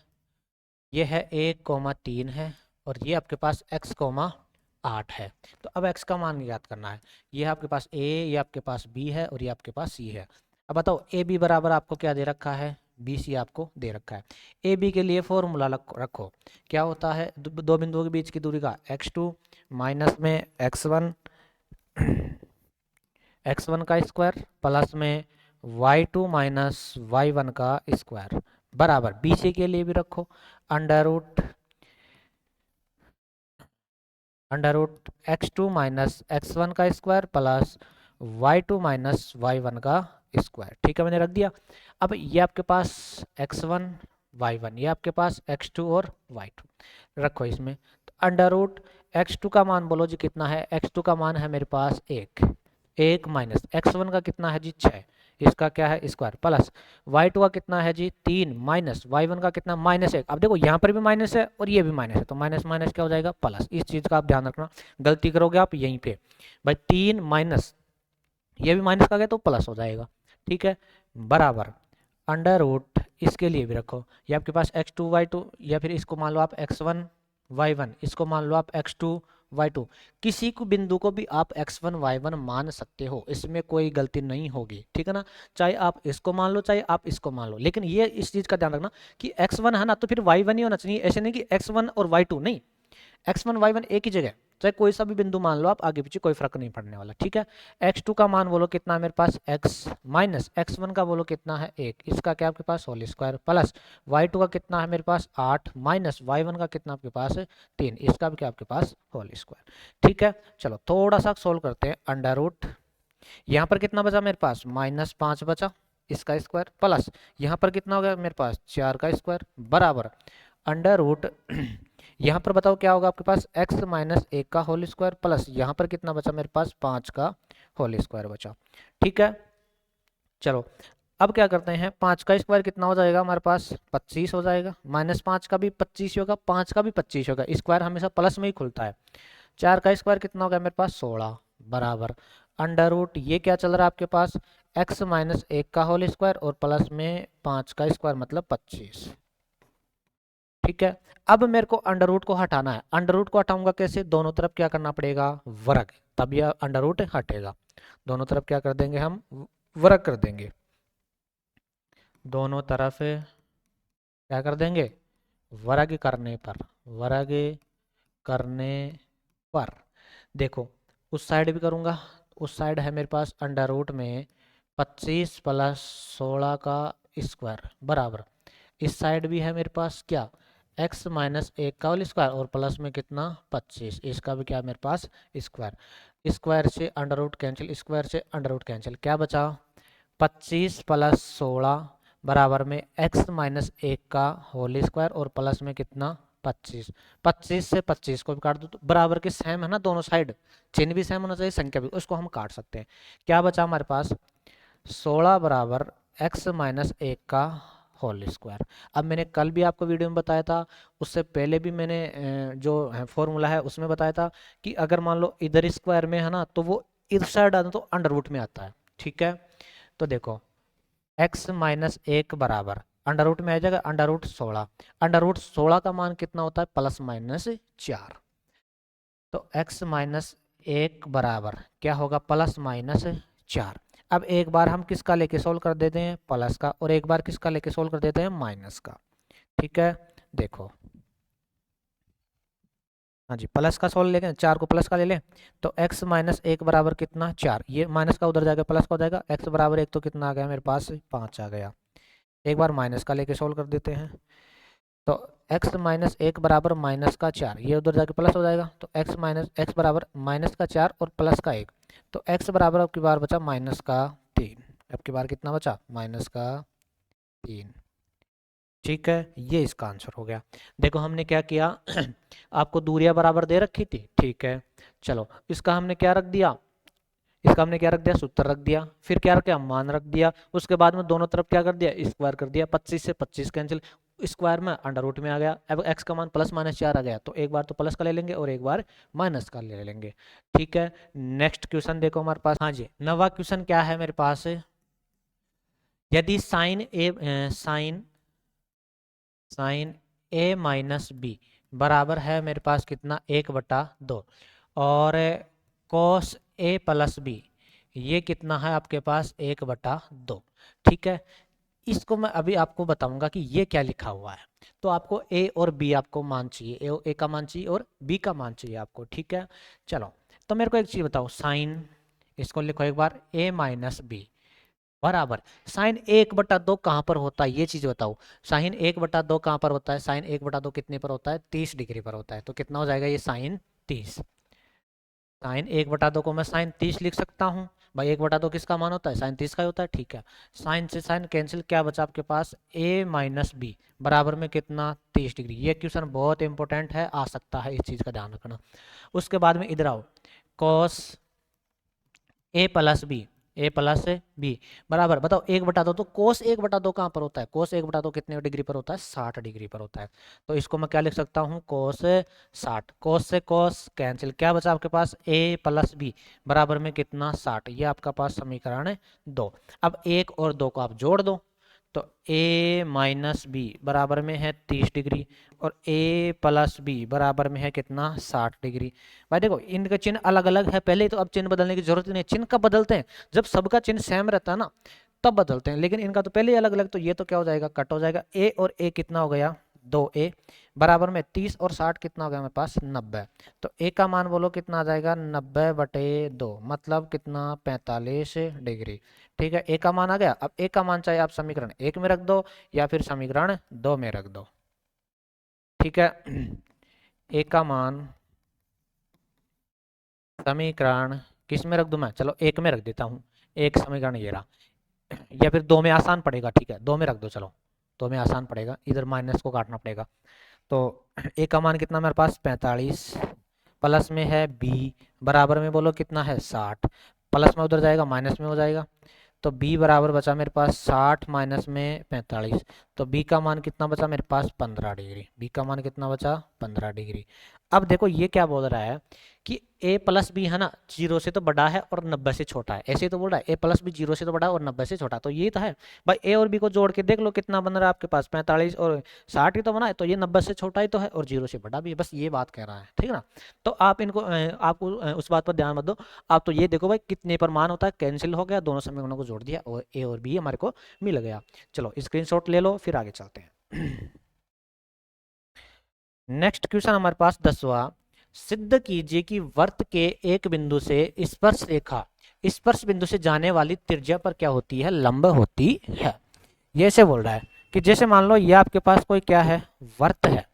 ये है 1, 3 है, और ये आपके पास x, 8 है। तो अब x का मान ज्ञात करना है। ये आपके पास a, ये आपके पास b है, और ये आपके पास c है। अब बताओ ए बी बराबर आपको क्या दे रखा है, बी सी आपको दे रखा है। ए बी के लिए फॉर्मूला रखो, क्या होता है, दो बिंदुओं के बीच की दूरी का x2 माइनस में x1 का स्क्वायर प्लस में y2 माइनस y1 का स्क्वायर, बराबर बी सी के लिए भी रखो under root x2 minus x1 का square plus y2 minus y1 का स्क्वायर, ठीक है, मैंने रख दिया। अब ये आपके पास x1 y1, ये आपके पास x2 और y2 रखो इसमें। तो अंडर रूट x2 का मान बोलो जी कितना है, x2 का मान है मेरे पास 1 माइनस x1 का कितना है जी 6, इसका क्या है स्क्वायर, प्लस y2 का कितना है जी 3 माइनस y1 का कितना -1। अब देखो यहाँ पर भी माइनस है और ये भी माइनस है, तो माइनस माइनस क्या हो जाएगा प्लस। इस चीज़ का आप ध्यान रखना, गलती करोगे आप यहीं पे भाई, 3 माइनस ये भी माइनस का गया तो प्लस हो जाएगा, ठीक है, बराबर अंडर रूट इसके लिए भी रखो, ये आपके पास x2 y2, या फिर इसको मान लो आप x1 y1, इसको मान लो आप x2 y2, किसी को बिंदु को भी आप x1 y1 मान सकते हो, इसमें कोई गलती नहीं होगी, ठीक है ना। चाहे आप इसको मान लो चाहे आप इसको मान लो, लेकिन ये इस चीज का ध्यान रखना कि x1 है ना तो फिर y1 ही होना चाहिए, ऐसे नहीं कि x1 और y2 नहीं, x1 y1 एक ही जगह, चाहे कोई सा भी बिंदु मान लो आप, आगे पीछे कोई फर्क नहीं पड़ने वाला, ठीक है। x2 का मान बोलो कितना है मेरे पास x माइनस x1 का बोलो कितना है 1, इसका क्या आपके पास होल स्क्वायर, प्लस y2 का कितना है मेरे पास 8 माइनस y1 का कितना आपके पास है 3, इसका भी क्या आपके पास होल स्क्वायर, ठीक है। चलो थोड़ा सा सोल्व करते हैं। अंडर रूट यहाँ पर कितना बचा मेरे पास -5 बचा, इसका स्क्वायर, प्लस यहाँ पर कितना हो गया मेरे पास 4 का स्क्वायर, बराबर अंडर रूट यहाँ पर बताओ क्या होगा आपके पास x माइनस 1 का होल स्क्वायर, प्लस यहाँ पर कितना बचा मेरे पास 5 का होल स्क्वायर बचा, ठीक है। चलो अब क्या करते हैं, 5 का स्क्वायर कितना हो जाएगा हमारे पास 25 हो जाएगा, -5 का भी 25 होगा, 5 का भी 25 होगा, स्क्वायर हमेशा प्लस में ही खुलता है। 4 का स्क्वायर कितना होगा मेरे पास 16, बराबर अंडर रूट ये क्या चल रहा है आपके पास x माइनस 1 का होल स्क्वायर और प्लस में 5 का स्क्वायर मतलब 25, ठीक है। अब मेरे को अंडर रूट को हटाना है, अंडर रूट को हटाऊंगा कैसे, दोनों तरफ क्या करना पड़ेगा वर्ग, तब यह अंडर रूट हटेगा। दोनों तरफ क्या कर देंगे हम वर्ग कर देंगे, दोनों तरफ क्या कर देंगे वर्ग करने पर, वर्ग करने पर देखो उस साइड भी करूंगा, उस साइड है मेरे पास अंडर रूट में 25 प्लस 16 का स्क्वायर, बराबर इस साइड भी है मेरे पास क्या x माइनस 1 का होल स्क्वायर और प्लस में कितना 25, इसका भी क्या मेरे पास स्क्वायर, स्क्वायर से अंडर रूट कैंसिल, स्क्वायर से अंडर रूट कैंसिल, क्या बचा 25 प्लस 16 बराबर में x माइनस 1 का होल स्क्वायर और प्लस में कितना 25, 25 से 25 को भी काट दो तो बराबर के सेम है ना दोनों साइड, चिन्ह भी सेम होना चाहिए, संख्या भी, उसको हम काट सकते हैं। क्या बचा हमारे पास 16 बराबर x माइनस 1 का होल स्क्वायर। अब मैंने कल भी आपको वीडियो में बताया था, उससे पहले भी मैंने जो फॉर्मूला है उसमें बताया था कि अगर मान लो इधर स्क्वायर में है ना तो वो इस साइड आता तो अंडर रूट में आता है, ठीक है। तो देखो x माइनस 1 बराबर अंडर रूट में आ जाएगा अंडर रूट 16, अंडर रूट 16 का मान कितना होता है +-4, तो x माइनस 1 बराबर क्या होगा +-4। अब एक बार हम किसका लेके सोल्व कर देते हैं प्लस का, और एक बार किसका लेके सोल्व कर देते हैं माइनस का, ठीक है। देखो हाँ जी प्लस का सोल्व लेंगे, 4 को प्लस का ले लें तो x माइनस 1 बराबर कितना 4, ये माइनस का उधर जाएगा प्लस का हो जाएगा, x बराबर 1 तो कितना आ गया मेरे पास 5 आ गया। एक बार माइनस का लेके सोल्व कर देते हैं तो x माइनस 1 बराबर -4, ये उधर जाके प्लस हो जाएगा तो x माइनस x बराबर -4 और प्लस का 1, तो x बराबर अब की बार बचा -3, अब की बार कितना बचा -3, ठीक है। ये इसका आंसर हो गया। देखो हमने क्या किया आपको दूरियां बराबर दे रखी थी, ठीक है। चलो इसका हमने क्या रख दिया, इसका हमने क्या रख दिया सूत्र रख दिया, फिर क्या रखा मान रख दिया, उसके बाद में दोनों तरफ क्या कर दिया स्क्वायर कर दिया, 25 से 25 कैंसिल, स्क्वायर में अंडर रूट में आ गया। अब x का मान +-4 आ गया तो एक बार तो प्लस का ले लेंगे और एक बार माइनस का ले लेंगे, ठीक है। नेक्स्ट क्वेश्चन देखो हमारे पास, हाँ जी 9वां क्वेश्चन क्या है मेरे पास, यदि साइन ए माइनस बी बराबर है मेरे पास कितना 1/2 और कॉस ए प्लस बी ये कितना है आपके पास 1/2, ठीक है। इसको मैं अभी आपको बताऊंगा कि ये क्या लिखा हुआ है, तो आपको ए और बी आपको मान चाहिए, ए का मान चाहिए और बी का मान चाहिए आपको, ठीक है। चलो तो मेरे को एक चीज बताओ, साइन इसको लिखो एक बार ए माइनस बी बराबर साइन 1/2 कहाँ पर होता है, ये चीज बताओ। साइन 1/2 कहाँ पर होता है, साइन 1/2 कितने पर होता है 30 डिग्री पर होता है, तो कितना हो जाएगा ये साइन 30, साइन 1/2 को मैं साइन 30 लिख सकता हूँ भाई, 1/2 किसका मान होता है साइन 30 का ही होता है, ठीक है। साइन से साइन कैंसिल, क्या बचा आपके पास a माइनस बी बराबर में कितना 30 डिग्री। ये क्वेश्चन बहुत इंपॉर्टेंट है, आ सकता है, इस चीज का ध्यान रखना। उसके बाद में इधर आओ, कॉस ए प्लस बी बराबर बताओ 1/2, तो कोस 1/2 कहाँ पर होता है, कोस 1/2 कितने डिग्री पर होता है 60 डिग्री पर होता है, तो इसको मैं क्या लिख सकता हूँ कोस 60, कोस से कोस कैंसिल, क्या बचा आपके पास a प्लस बी बराबर में कितना 60, ये आपका पास समीकरण 2। अब 1 और 2 को आप जोड़ दो तो a माइनस बी बराबर में है 30 डिग्री और a प्लस बी बराबर में है कितना 60 डिग्री। भाई देखो इनका चिन्ह अलग अलग है पहले, तो अब चिन्ह बदलने की जरूरत नहीं है। चिन्ह कब बदलते हैं? जब सबका चिन्ह सेम रहता है ना, तब बदलते हैं, लेकिन इनका तो पहले ही अलग अलग, तो ये तो क्या हो जाएगा, कट हो जाएगा। a और a कितना हो गया 2a बराबर में 30 और 60 कितना हो गया मेरे पास 90। तो a का मान बोलो कितना आ जाएगा 90/2 मतलब कितना 45 डिग्री। ठीक है, a का मान आ गया। अब a का मान चाहे आप समीकरण 1 में रख दो या फिर समीकरण 2 में रख दो। ठीक है, a का मान समीकरण किस में रख दूं मैं, चलो 1 में रख देता हूँ। एक समीकरण ये रहा, या फिर 2 में आसान पड़ेगा। ठीक है 2 में रख दो, चलो 2 में आसान पड़ेगा, इधर माइनस को काटना पड़ेगा। तो a का मान कितना मेरे पास 45 प्लस में है b बराबर में बोलो कितना है 60, प्लस में उधर जाएगा माइनस में हो जाएगा। तो b बराबर बचा मेरे पास 60 माइनस में 45, तो b का मान कितना बचा मेरे पास 15 डिग्री। b का मान कितना बचा 15 डिग्री। अब देखो ये क्या बोल रहा है कि a प्लस बी है ना 0 से तो बड़ा है और 90 से छोटा है, ऐसे ही तो बोल रहा है a प्लस बी 0 से तो बड़ा है और 90 से छोटा, तो ये तो है भाई। a और b को जोड़ के देख लो कितना बन रहा है आपके पास 45 और 60 ही तो बना है, तो ये 90 से छोटा ही तो है और 0 से बड़ा भी है, बस ये बात कह रहा है। ठीक है ना, तो आप इनको आपको उस बात पर ध्यान मत दो। आप तो ये देखो भाई कितने पर मान होता है, कैंसिल हो गया, दोनों समीकरणों को जोड़ दिया और a और b हमारे को मिल गया। चलो स्क्रीनशॉट ले लो फिर आगे चलते हैं। नेक्स्ट क्वेश्चन हमारे पास 10वां, सिद्ध कीजिए कि वृत्त के एक बिंदु से स्पर्श रेखा स्पर्श बिंदु से जाने वाली त्रिज्या पर क्या होती है, लंब होती है। ये ऐसे बोल रहा है कि जैसे मान लो ये आपके पास कोई क्या है वृत्त है,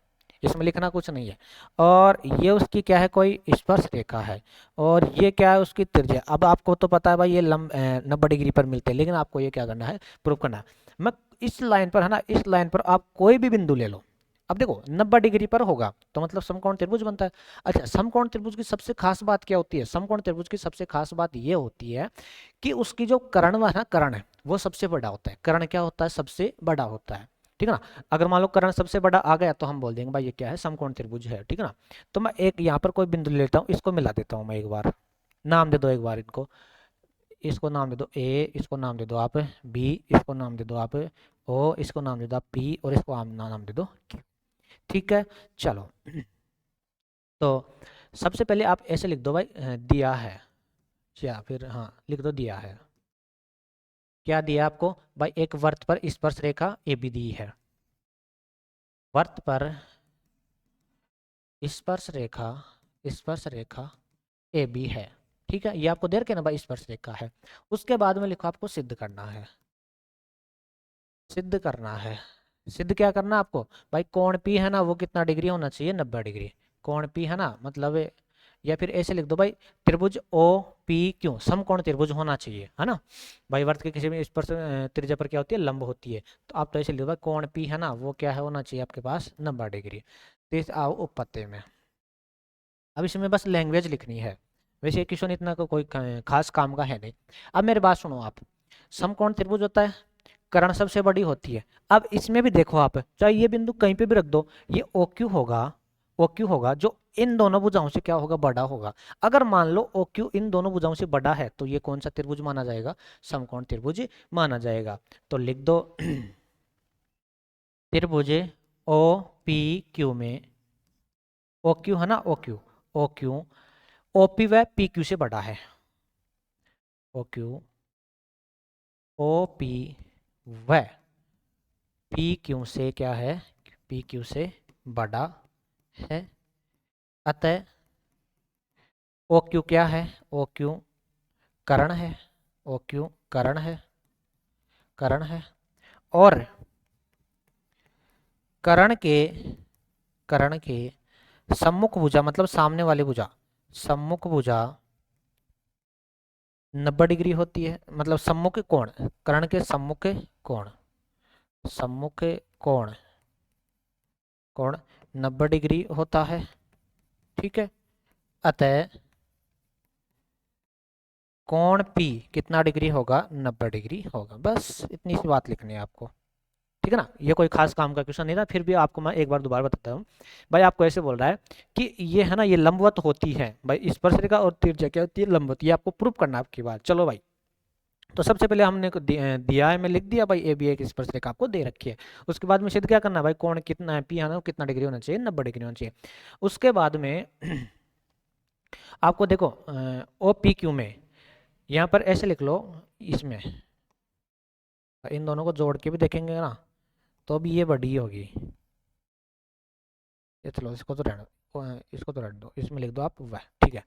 इसमें लिखना कुछ नहीं है, और ये उसकी क्या है कोई स्पर्श रेखा है, और ये क्या है उसकी त्रिज्या। अब आपको तो पता है भाई ये 90 डिग्री पर मिलते हैं, लेकिन आपको ये क्या करना है प्रूव करना है। मैं इस लाइन पर है ना, इस लाइन पर आप कोई भी बिंदु ले लो। अब देखो 90 डिग्री पर होगा तो मतलब समकोण त्रिभुज बनता है। अच्छा, समकोण त्रिभुज की सबसे खास बात क्या होती है, समकोण त्रिभुज की सबसे खास बात ये होती है कि उसकी जो कर्ण है ना, कर्ण है वो सबसे बड़ा होता है। कर्ण क्या होता है, सबसे बड़ा होता है। ठीक है ना, अगर मान लो कर्ण सबसे बड़ा आ गया तो हम बोल देंगे भाई ये क्या है, समकोण त्रिभुज है। ठीक है ना, तो मैं एक यहाँ पर कोई बिंदु लेता हूँ, इसको मिला देता हूँ मैं एक बार, नाम दे दो एक बार इनको, इसको नाम दे दो ए, इसको नाम दे दो आप बी, इसको नाम दे दो आप ओ, इसको नाम दे दो आप पी, और इसको नाम दे दो Q। ठीक है, चलो तो सबसे पहले आप ऐसे लिख दो भाई दिया है, या फिर हाँ लिख दो दिया है। क्या दिया आपको भाई, एक वृत्त पर स्पर्श रेखा ए बी दी है, वृत्त पर स्पर्श रेखा ए बी है। ठीक है, ये आपको दे रखे ना भाई स्पर्श रेखा है। उसके बाद में लिखो आपको सिद्ध करना है, सिद्ध करना है। सिद्ध क्या करना है आपको भाई, कोण पी है ना वो कितना डिग्री होना चाहिए 90 डिग्री। कोण पी है ना मतलब या फिर ऐसे लिख दो भाई त्रिभुज ओ पी क्यों समकोण त्रिभुज होना चाहिए, है ना भाई। वर्त के किसी भी स्पर्श त्रिज्या पर क्या होती है, लंब होती है। तो आप तो ऐसे लिख दो भाई कोण पी है ना वो क्या है होना चाहिए आपके पास 90 डिग्री। तो इस आओ उपपत्ति में, अब इसमें बस लैंग्वेज लिखनी है। वैसे ये क्वेश्चन इतना कोई खास काम का है नहीं। अब मेरी बात सुनो आप, समकोण त्रिभुज होता है, कर्ण सबसे बड़ी होती है। अब इसमें भी देखो आप, चाहे ये बिंदु कहीं पे भी रख दो, ये ओ क्यू होगा, ओ क्यू होगा जो इन दोनों भुजाओं से क्या होगा, बड़ा होगा। अगर मान लो ओ क्यू इन दोनों भुजाओं से बड़ा है तो ये कौन सा त्रिभुज माना जाएगा, समकोण त्रिभुज माना जाएगा। तो लिख दो त्रिभुज ओ पी क्यू में, ओ क्यू है ना O Q, O Q O P व पी क्यू से बड़ा है, ओ क्यू ओ पी व पी क्यू से क्या है, पी क्यू से बड़ा है। अतः ओ क्यू क्या है, ओ क्यू कर्ण है, ओ क्यू कर्ण है, कर्ण है। और कर्ण के सम्मुख भुजा मतलब सामने वाली भुजा, सम्मुख भुजा 90 डिग्री होती है, मतलब सम्मुख कोण, कर्ण के सम्मुख कोण, सम्मुख कोण कोण 90 डिग्री होता है। ठीक है, अतः कोण P कितना डिग्री होगा, 90 डिग्री होगा। बस इतनी सी बात लिखनी है आपको। ठीक है ना, ये कोई खास काम का क्वेश्चन नहीं था, फिर भी आपको मैं एक बार दोबारा बताता हूँ। भाई आपको ऐसे बोल रहा है कि ये है ना ये लंबवत होती है भाई, स्पर्श रेखा और त्रिज्या क्या होती है, लंबवत। ये आपको प्रूफ करना है आपकी बात। चलो भाई तो सबसे पहले हमने दिया है, मैं लिख दिया भाई ए बी एक स्पर्शरेखा आपको दे रखी है। उसके बाद में सिद्ध क्या करना है भाई, कोण कितना है, पी है ना, कितना डिग्री होना चाहिए, 90 डिग्री होना चाहिए। उसके बाद में आपको देखो ओ पी क्यू में यहाँ पर ऐसे लिख लो, इसमें इन दोनों को जोड़ के भी देखेंगे ना तो भी ये बड़ी होगी। ये चलो इसको तो रहने दो, इसको तो रहने दो, इसमें लिख दो आप वह, ठीक है।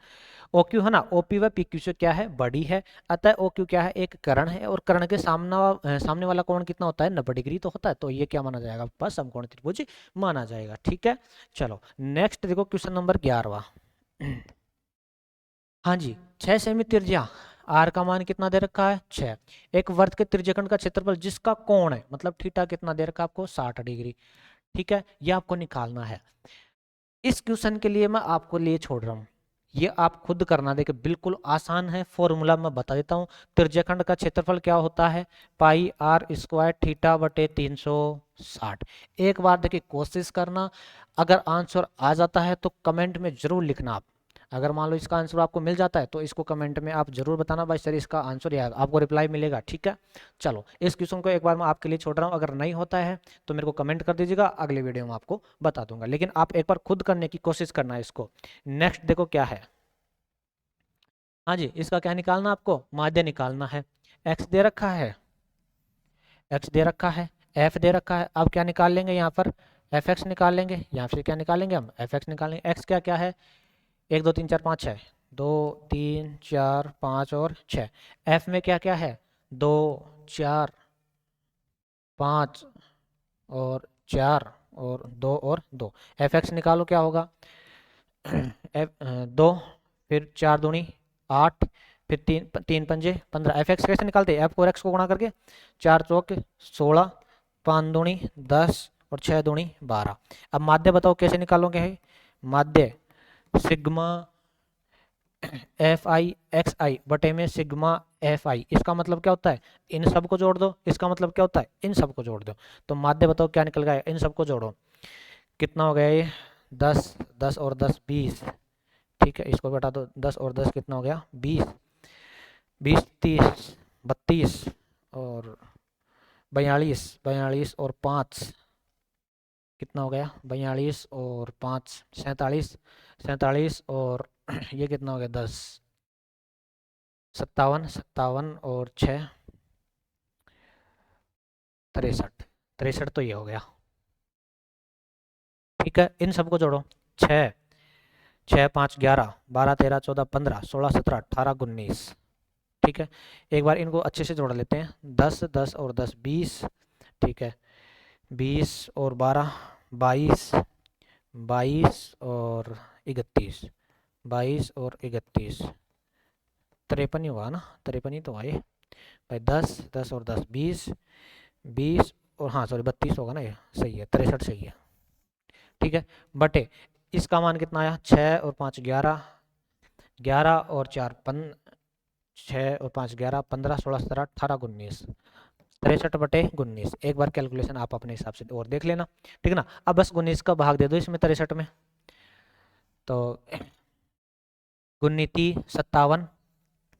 ओ क्यू है ना, ओ पी व पी क्यू से क्या है, बड़ी है। अतः ओ क्यू क्या है, एक कर्ण है, और कर्ण के सामने वाला कोण कितना होता है, 90 डिग्री तो होता है, तो ये क्या माना जाएगा, बस समकोण त्रिभुज माना जाएगा, ठीक है। चलो नेक्स्ट देखो क्वेश्चन नंबर 11वां। हाँ जी, 6 सेमी त्रिज्या, आर का मान कितना दे रखा है, 6। एक वर्त के त्रिज्यखंड का क्षेत्रफल जिसका कोण है, मतलब थीटा कितना दे रखा है आपको, 60 डिग्री, ठीक है, ये आपको निकालना है। इस क्वेश्चन के लिए मैं आपको लिए छोड़ रहा हूँ, ये आप खुद करना, देखिए बिल्कुल आसान है, फॉर्मूला मैं बता देता हूँ। त्रिज्यखंड का क्षेत्रफल क्या होता है, पाई आर स्क्वायर थीटा बटे 360। एक बार देखिए कोशिश करना, अगर आंसर आ जाता है तो कमेंट में जरूर लिखना आप। अगर मान लो इसका आंसर आपको मिल जाता है तो इसको कमेंट में आप जरूर बताना भाई सर इसका आंसर ये आपको रिप्लाई मिलेगा, ठीक है। चलो इस क्वेश्चन को एक बार मैं आपके लिए छोड़ रहा हूँ, अगर नहीं होता है तो मेरे को कमेंट कर दीजिएगा, अगले वीडियो में आपको बता दूंगा, लेकिन आप एक बार खुद करने की कोशिश करना है इसको। नेक्स्ट देखो क्या है, हाँ जी, इसका क्या निकालना, आपको माध्य निकालना है। एक्स दे रखा है, एक्स दे रखा है, एफ दे रखा है, अब क्या निकाल लेंगे यहाँ पर, एफ एक्स निकाल लेंगे, यहाँ से क्या निकालेंगे हम, एफ एक्स निकालेंगे। एक्स क्या क्या है, 1 2 3 4 5 6, 2 3 4 5 और 6। एफ में क्या क्या है, 2 4 5 और 4 और 2 और 2। एफ एक्स निकालो क्या होगा, एफ 2, फिर 4 दूनी 8, फिर 3 पंजे 15। एफ एक्स कैसे निकालते हैं, एफ को एक्स को गुणा करके, 4 चौक 16, 5 दूनी 10 और 6 दूनी 12। अब माध्य बताओ कैसे निकालोगे, है माध्य सिग्मा एफ आई एक्स आई बटे में सिग्मा एफ आई, इसका मतलब क्या होता है, इन सब को जोड़ दो, इसका मतलब क्या होता है, इन सब को जोड़ दो। तो माध्य बताओ क्या निकल गया, इन सबको जोड़ो, कितना हो गया ये, 10 10 और 10 20, ठीक है, इसको घटा दो, 10 और 10 कितना हो गया, 20 20 30 32 और 42 42 और 5 कितना हो गया, 42 और 5 47 47 और ये कितना हो गया, 10 57 57 और 6 63 63, तो ये हो गया, ठीक है। इन सबको जोड़ो, 6 6 5 11 12 13 14 15 16 17 18 19, ठीक है। एक बार इनको अच्छे से जोड़ लेते हैं, 10 10 और 10 20, ठीक है, 20 और 12 22 22 और 31 22 और 31, 53 ही हुआ ना, 53 ही तो आए भाई, 10 10 और 10 20 20 और हाँ सॉरी 32 होगा ना, ये सही है, 63 सही है, ठीक है। बटे इसका मान कितना आया, 6 और 5 11 11 और 4 6 और 5 11 15 16 17 18 19, 63 बटे 19। एक बार कैलकुलेशन आप अपने हिसाब से और देख लेना, ठीक है ना। अब बस 19 का भाग दे दो इसमें 63 में, तो 19 57,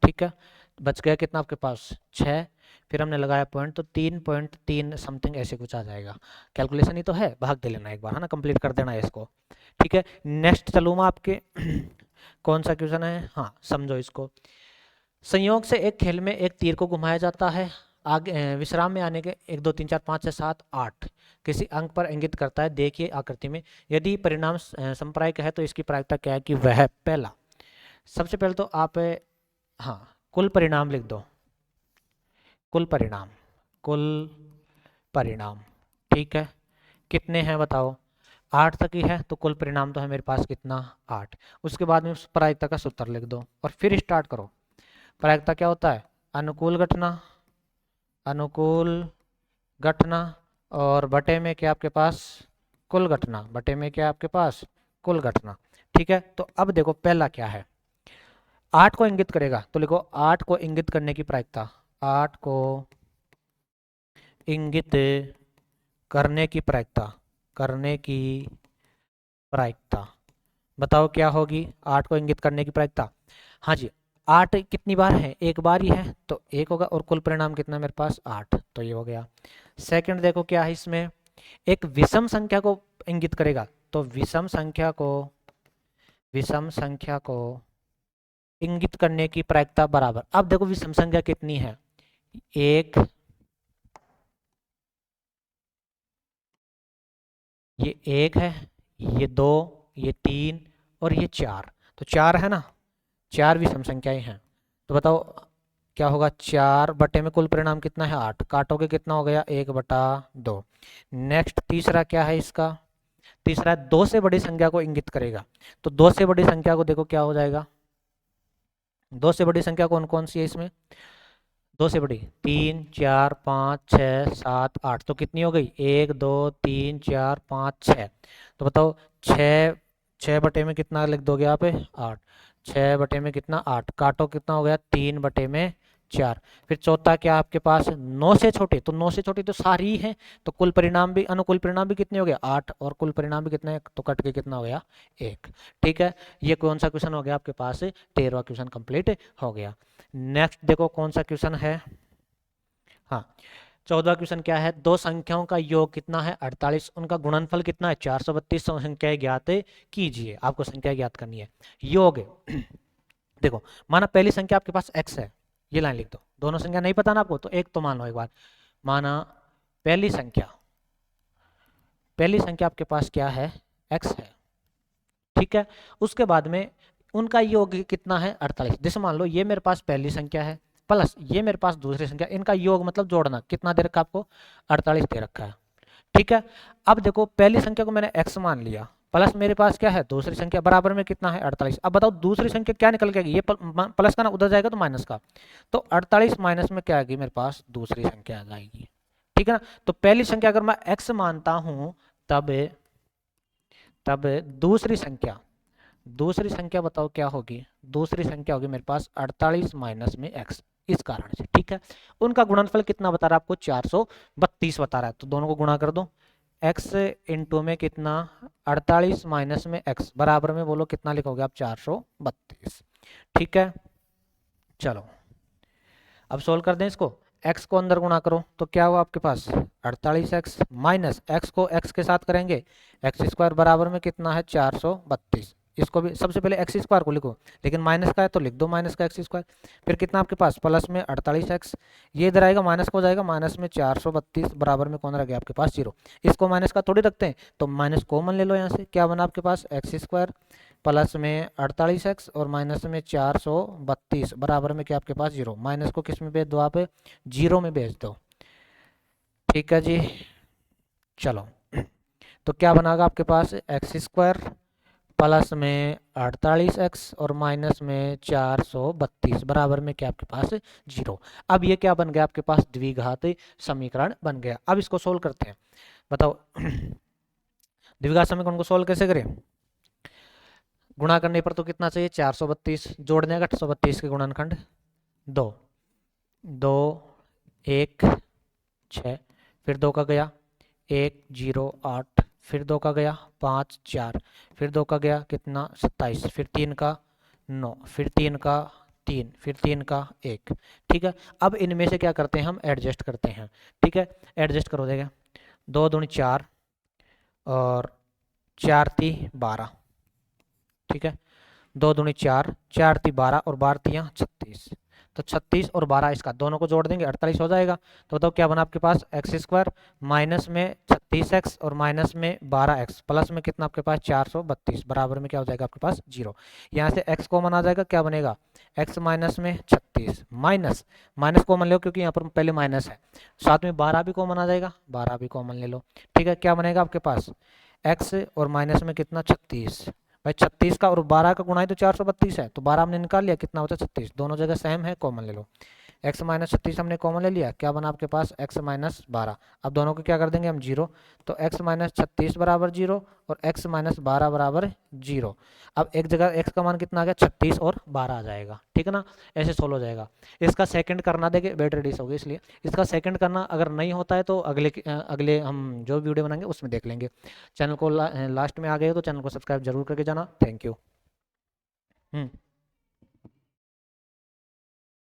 ठीक है, बच गया कितना आपके पास 6, फिर हमने लगाया पॉइंट तो 3.3 समथिंग ऐसे कुछ आ जाएगा। कैलकुलेशन ही तो है, भाग दे लेना एक बार, है ना, कंप्लीट कर देना है इसको, ठीक है। नेक्स्ट चलूँ मैं आपके कौन सा क्वेश्चन है, हाँ समझो इसको। संयोग से एक खेल में एक तीर को घुमाया जाता है, आगे विश्राम में आने के 1 2 3 4 5 6 7 8 किसी अंक पर इंगित करता है, देखिए आकृति में, यदि परिणाम संप्रायिक है तो इसकी प्रायिकता क्या है कि वह, पहला सबसे पहले तो आप हाँ कुल परिणाम लिख दो, कुल परिणाम, कुल परिणाम, ठीक है, कितने हैं बताओ, 8 तक ही है, तो कुल परिणाम तो है मेरे पास कितना, 8। उसके बाद में उस प्रायिकता का सूत्र लिख दो और फिर स्टार्ट करो। प्रायिकता क्या होता है, अनुकूल घटना, अनुकूल घटना और बटे में क्या आपके पास, कुल घटना, बटे में क्या आपके पास, कुल घटना, ठीक है। तो अब देखो पहला क्या है, 8 को इंगित करेगा, तो लिखो 8 को इंगित करने की प्रायिकता, 8 को इंगित करने की प्रायिकता, करने की प्रायिकता बताओ क्या होगी, 8 को इंगित करने की प्रायिकता, हाँ जी 8 कितनी बार है, एक बार ही है तो एक होगा, और कुल परिणाम कितना मेरे पास 8, तो ये हो गया। सेकंड देखो क्या है इसमें, एक विषम संख्या को इंगित करेगा, तो विषम संख्या को इंगित करने की प्रायिकता बराबर। अब देखो विषम संख्या कितनी है, एक, ये एक है, ये दो, ये तीन और ये चार, तो चार है ना, चार विषम संख्याएं हैं। तो बताओ क्या होगा, 4 बटे में कुल परिणाम कितना है 8, काटोगे कितना हो गया 1/2। नेक्स्ट तीसरा क्या है इसका, तीसरा दो से बड़ी संख्या को इंगित करेगा, तो दो से बड़ी संख्या को देखो क्या हो जाएगा, दो से बड़ी संख्या कौन कौन सी है इसमें, दो से बड़ी 3 4 5 6 7 8, तो कितनी हो गई 1 2 3 4 5 6। तो बताओ 6, 6 बटे में कितना लिख दोगे आप 8, 6 बटे में कितना 8, काटो कितना हो गया 3 बटे में 4। फिर चौथा क्या आपके पास 9 से छोटे, तो 9 से छोटी तो सारी ही है, तो कुल परिणाम भी, अनुकुल परिणाम भी कितने हो गए 8, और कुल परिणाम भी कितने, तो कट के कितना हो गया 1। ठीक है, ये कौन सा क्वेश्चन हो गया आपके पास, 13वां क्वेश्चन कंप्लीट हो गया। नेक्स्ट देखो कौन सा क्वेश्चन है, हाँ 14वां क्वेश्चन क्या है, दो संख्याओं का योग कितना है 48, उनका गुणनफल कितना है 432, संख्याएं ज्ञात कीजिए, आपको संख्या ज्ञात करनी है, योग देखो माना पहली संख्या आपके पास x है, ये लाइन लिख दो, दोनों संख्या नहीं पता ना आपको, तो एक तो मान लो एक बार, माना पहली संख्या आपके पास क्या है x है, ठीक है, उसके बाद में उनका योग कितना है 48, जैसे मान लो ये मेरे पास पहली संख्या है प्लस ये मेरे पास दूसरी संख्या, इनका योग मतलब जोड़ना, कितना दे रखा आपको 48 दे रखा है। ठीक है, अब देखो पहली संख्या को मैंने x मान लिया, प्लस मेरे पास क्या है दूसरी संख्या, बराबर में कितना है 48। अब बताओ दूसरी संख्या क्या निकल के आएगी, ये प्लस का ना उधर जाएगा तो माइनस का, तो 48 माइनस में क्या आएगी मेरे पास दूसरी संख्या आ जाएगी। ठीक है ना, तो पहली संख्या अगर मैं x मानता हूं तब दूसरी संख्या बताओ क्या होगी, दूसरी संख्या होगी मेरे पास 48 माइनस में x, इस कारण से। ठीक है, उनका गुणनफल कितना बता रहा है आपको 432 बता रहा है, तो दोनों को गुणा कर दो, x इंटू में कितना 48 माइनस में x, बराबर में बोलो कितना लिखोगे आप 432। ठीक है, चलो अब सोल्व कर दें इसको, x को अंदर गुणा करो तो क्या हुआ आपके पास 48x माइनस x को x के साथ करेंगे x स्क्वायर बराबर में कितना है 432, इसको भी सबसे पहले x स्क्वायर को लिखो, लेकिन माइनस का है तो लिख दो माइनस का x स्क्वायर, फिर कितना आपके पास प्लस में 48x, ये इधर आएगा माइनस को जाएगा, माइनस में 432 बराबर में कौन रह गया आपके पास 0, इसको माइनस का थोड़ी रखते हैं, तो माइनस कॉमन ले लो यहाँ से, क्या बना आपके पास x स्क्वायर प्लस में 48x और माइनस में 432 बराबर में क्या आपके पास 0, माइनस को किस में भेज दो आप 0 में भेज दो। ठीक है जी, चलो तो क्या बनागा आपके पास एक्स स्क्वायर प्लस में 48x और माइनस में 432 बराबर में क्या आपके पास 0। अब ये क्या बन गया आपके पास द्विघात समीकरण बन गया। अब इसको सोल्व करते हैं, बताओ द्विघात समीकरण को सोल्व कैसे करें, गुणा करने पर तो कितना चाहिए 432, जोड़ने का 132 के गुणनखंड 2 2 1 6, फिर 2 का गया 1 0 8, फिर 2 का गया 5 4, फिर 2 का गया कितना 27, फिर 3 का 9, फिर 3 का 3, फिर 3 का 1। ठीक है, अब इनमें से क्या करते हैं हम एडजस्ट करते हैं। ठीक है, एडजस्ट करो देगा 2 दूनी 4 और 4 ती 12। ठीक है, 2 दूनी 4, 4 ती 12 और 12 तियाँ 36, तो 36 और 12 इसका दोनों को जोड़ देंगे 48 हो जाएगा। तो बताओ क्या बना आपके पास एक्स स्क्वायर माइनस में 36x और माइनस में 12x प्लस में कितना आपके पास 432 बराबर में क्या हो जाएगा आपके पास 0। यहाँ से x कॉमन आ जाएगा, क्या बनेगा x माइनस में 36 माइनस माइनस कॉमन लो क्योंकि यहाँ पर पहले माइनस है, साथ में 12 भी कॉमन आ जाएगा, 12 भी कॉमन ले लो। ठीक है, क्या बनेगा आपके पास x और माइनस में कितना 36, भाई 36 का और 12 का गुणा ही तो 432 है, तो 12 हमने निकाल लिया कितना होता है 36, दोनों जगह सेम है कॉमन ले लो, x माइनस 36 हमने कॉमन ले लिया, क्या बना आपके पास x माइनस 12। अब दोनों को क्या कर देंगे हम 0, तो x माइनस 36 बराबर 0 और x माइनस 12 बराबर 0। अब एक जगह x का मान कितना आ गया 36 और 12 आ जाएगा। ठीक है ना, ऐसे सोल्व हो जाएगा। इसका सेकंड करना देंगे बैटरी डिस होगी, इसलिए इसका सेकंड करना अगर नहीं होता है तो अगले हम जो वीडियो बनाएंगे उसमें देख लेंगे। चैनल को लास्ट में आ गए तो चैनल को सब्सक्राइब जरूर करके जाना। Thank you.